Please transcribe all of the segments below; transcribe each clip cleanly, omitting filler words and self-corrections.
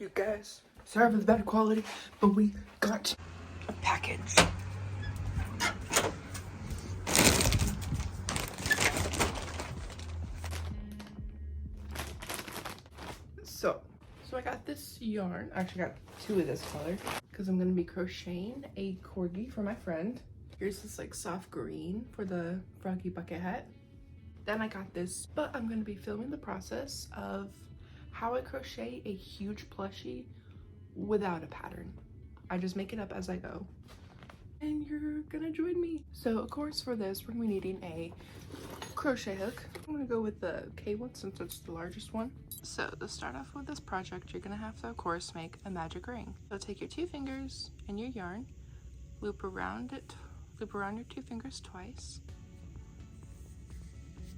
You guys, sorry for the bad quality, but we got a package. So I got this yarn. I actually got two of this color because I'm gonna be crocheting a corgi for my friend. Here's this like soft green for the froggy bucket hat. Then I got this, but I'm gonna be filming the process of how I crochet a huge plushie without a pattern. I just make it up as I go. And you're gonna join me. So of course for this, we're gonna be needing a crochet hook. I'm gonna go with the K one since it's the largest one. So to start off with this project, you're gonna have to of course make a magic ring. So take your two fingers and your yarn, loop around your two fingers twice,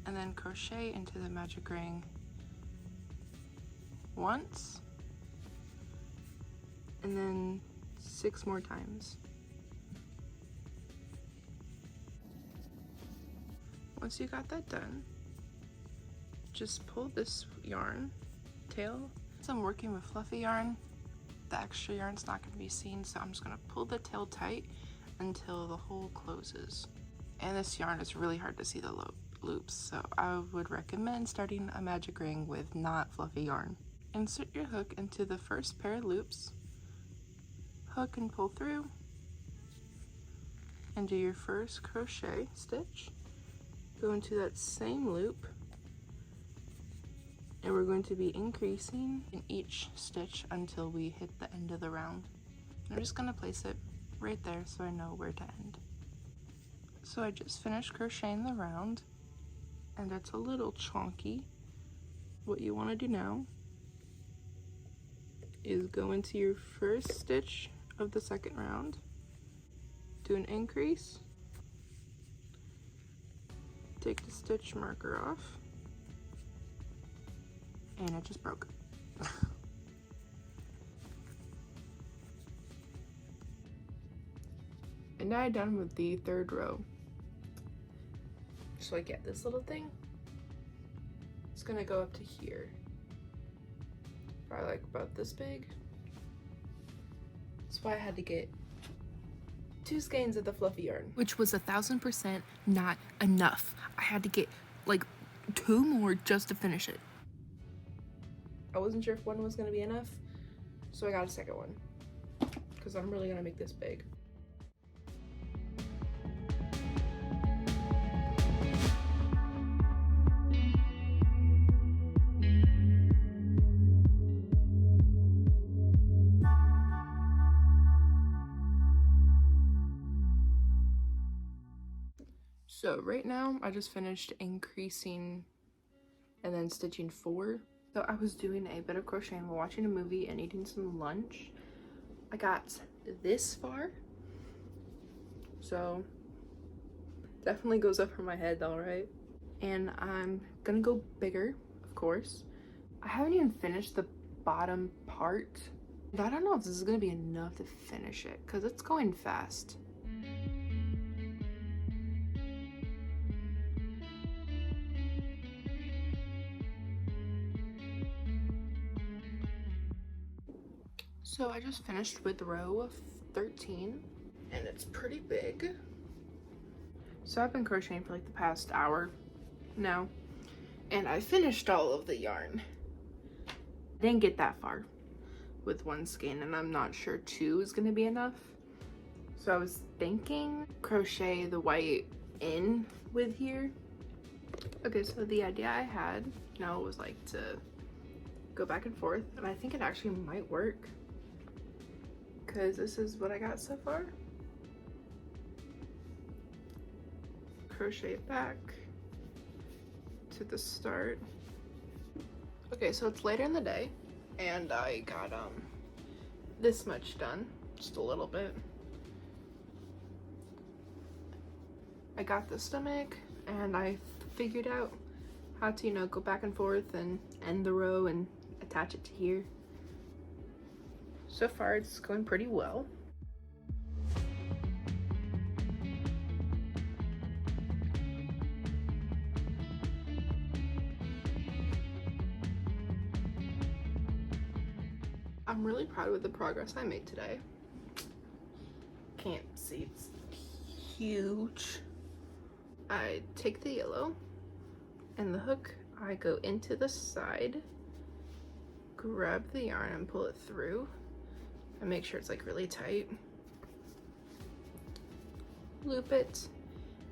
and then crochet into the magic ring once, and then 6 more times. Once you got that done, just pull this yarn tail. So I'm working with fluffy yarn. The extra yarn's not going to be seen, so I'm just going to pull the tail tight until the hole closes. And this yarn is really hard to see the loops, so I would recommend starting a magic ring with not fluffy yarn. Insert your hook into the first pair of loops, hook and pull through, and do your first crochet stitch. Go into that same loop, and we're going to be increasing in each stitch until we hit the end of the round. I'm just going to place it right there so I know where to end. So I just finished crocheting the round, and it's a little chonky. What you want to do now is go into your first stitch of the second round, do an increase, take the stitch marker off, and it just broke. And now I'm done with the third row. So I get this little thing. It's gonna go up to here. Probably like about this big. That's why I had to get 2 skeins of the fluffy yarn, which was 1000% not enough. I had to get like 2 more just to finish it. I wasn't sure if one was gonna be enough, so I got a second one because I'm really gonna make this big. So right now I just finished increasing and then stitching 4. So I was doing a bit of crocheting while watching a movie and eating some lunch. I got this far, so definitely goes up for my head though, right? And I'm gonna go bigger, of course. I haven't even finished the bottom part. I don't know if this is gonna be enough to finish it because it's going fast. So I just finished with row 13 and it's pretty big. So I've been crocheting for like the past hour now, and I finished all of the yarn. Didn't get that far with 1 skein, and I'm not sure 2 is gonna be enough. So I was thinking crochet the white in with here. Okay, so the idea I had was like to go back and forth, and I think it actually might work because this is what I got so far. Crochet it back to the start. Okay, so it's later in the day and I got this much done, just a little bit. I got the stomach and I figured out how to go back and forth and end the row and attach it to here. So far it's going pretty well. I'm really proud with the progress I made today. Can't see, it's huge. I take the yellow and the hook, I go into the side, grab the yarn and pull it through and make sure it's like really tight. Loop it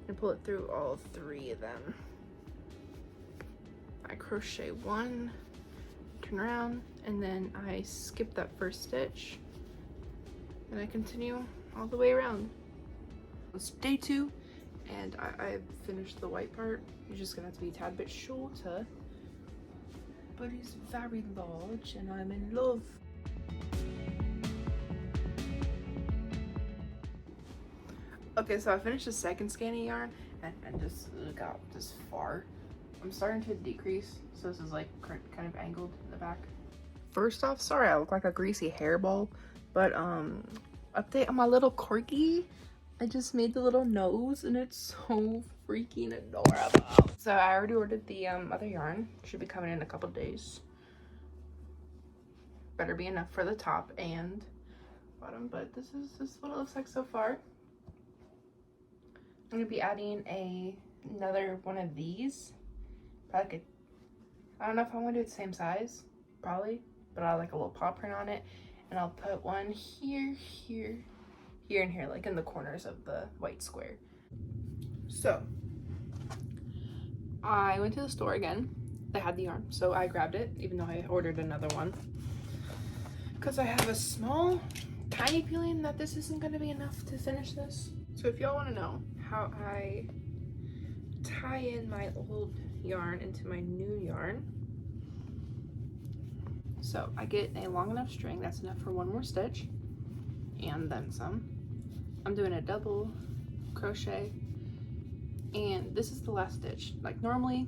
and pull it through all 3 of them. I crochet 1, turn around, and then I skip that first stitch and I continue all the way around. It's day 2 and I've finished the white part. It's just gonna have to be a tad bit shorter, but it's very large and I'm in love. Okay, so I finished the second skein of yarn and just got this far. I'm starting to decrease, so this is like kind of angled in the back. First off, sorry I look like a greasy hairball, but update on my little corgi. I just made the little nose and it's so freaking adorable. So I already ordered the other yarn. Should be coming in a couple days. Better be enough for the top and bottom, but this is what it looks like so far. I'm gonna be adding another one of these. Probably I don't know if I want to do it the same size, probably, but I'll like a little paw print on it, and I'll put one here, here, here, and here, like in the corners of the white square. So I went to the store again. They had the yarn, so I grabbed it, even though I ordered another one, because I have a small, tiny feeling that this isn't going to be enough to finish this. So if y'all want to know how I tie in my old yarn into my new yarn, so I get a long enough string that's enough for 1 more stitch and then some. I'm doing a double crochet, and this is the last stitch. Like normally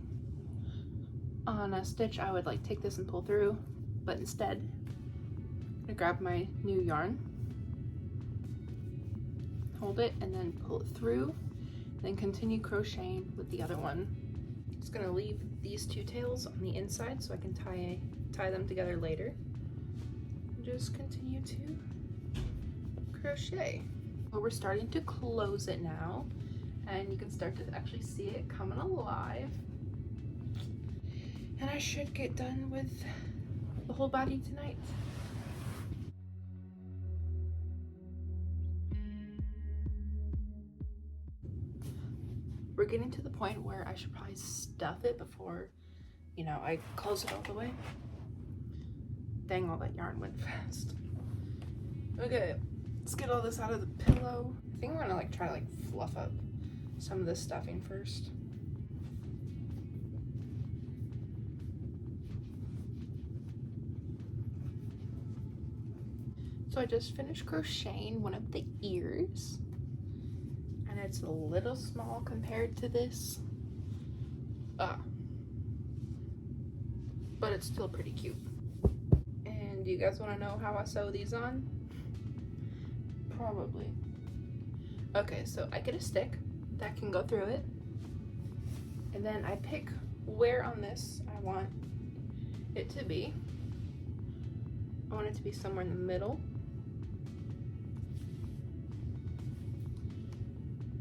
on a stitch I would like take this and pull through, but instead I grab my new yarn, hold it, and then pull it through, then continue crocheting with the other one. Just gonna leave these 2 tails on the inside so I can tie them together later. Just continue to crochet. But we're starting to close it now, and you can start to actually see it coming alive. And I should get done with the whole body tonight. We're getting to the point where I should probably stuff it before, you know, I close it all the way. Dang, all that yarn went fast. Okay, let's get all this out of the pillow. I think we're gonna like try to like fluff up some of this stuffing first. So I just finished crocheting one of the ears, and it's a little small compared to this, but it's still pretty cute. And do you guys want to know how I sew these on? Probably. Okay, so I get a stick that can go through it, and then I pick where on this I want it to be. I want it to be somewhere in the middle.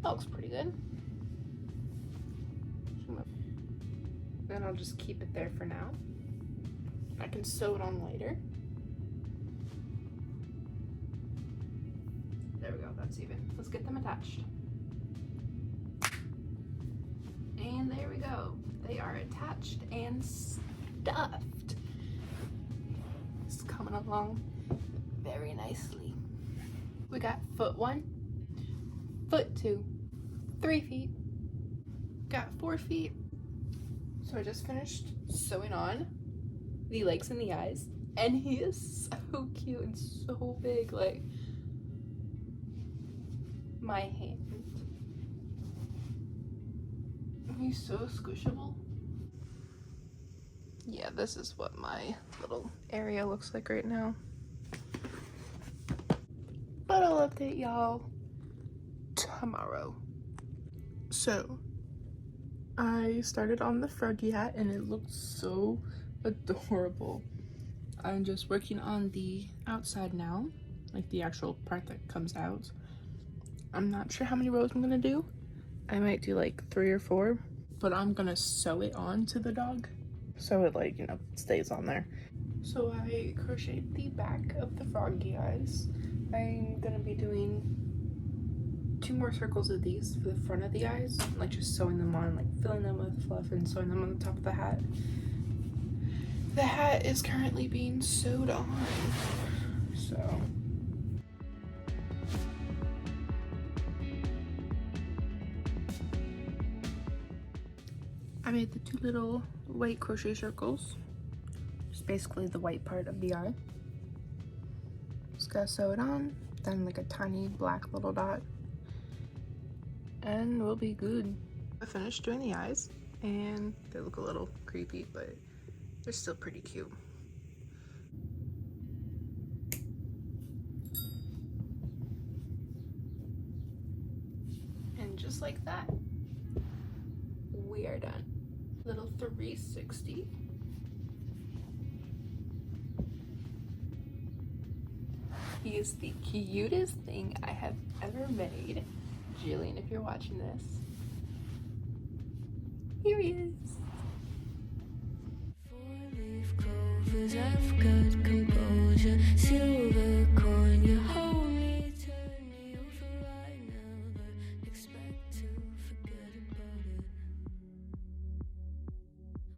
That looks pretty good. Then I'll just keep it there for now. I can sew it on later. There we go, that's even. Let's get them attached. And there we go. They are attached and stuffed. It's coming along very nicely. We got foot 1, foot 2, 3 feet, got 4 feet. So I just finished sewing on the legs and the eyes, and he is so cute and so big, like my hand. He's so squishable. Yeah, this is what my little area looks like right now. But I'll update y'all tomorrow. So I started on the froggy hat and it looks so adorable. I'm just working on the outside now, like the actual part that comes out. I'm not sure how many rows I'm gonna do. I might do like 3 or 4, but I'm gonna sew it on to the dog so it, like, you know, stays on there. So I crocheted the back of the froggy eyes. I'm gonna be doing 2 more circles of these for the front of the eyes, like just sewing them on, like filling them with fluff and sewing them on the top of the hat. The hat is currently being sewed on, so. I made the 2 little white crochet circles. Just basically the white part of the eye. Just gotta sew it on, then like a tiny black little dot, and we'll be good. I finished doing the eyes, and they look a little creepy, but they're still pretty cute. And just like that, we are done. Little 360. He is the cutest thing I have ever made. Jillian, if you're watching this, here he is. 4-leaf clovers, I've got composure.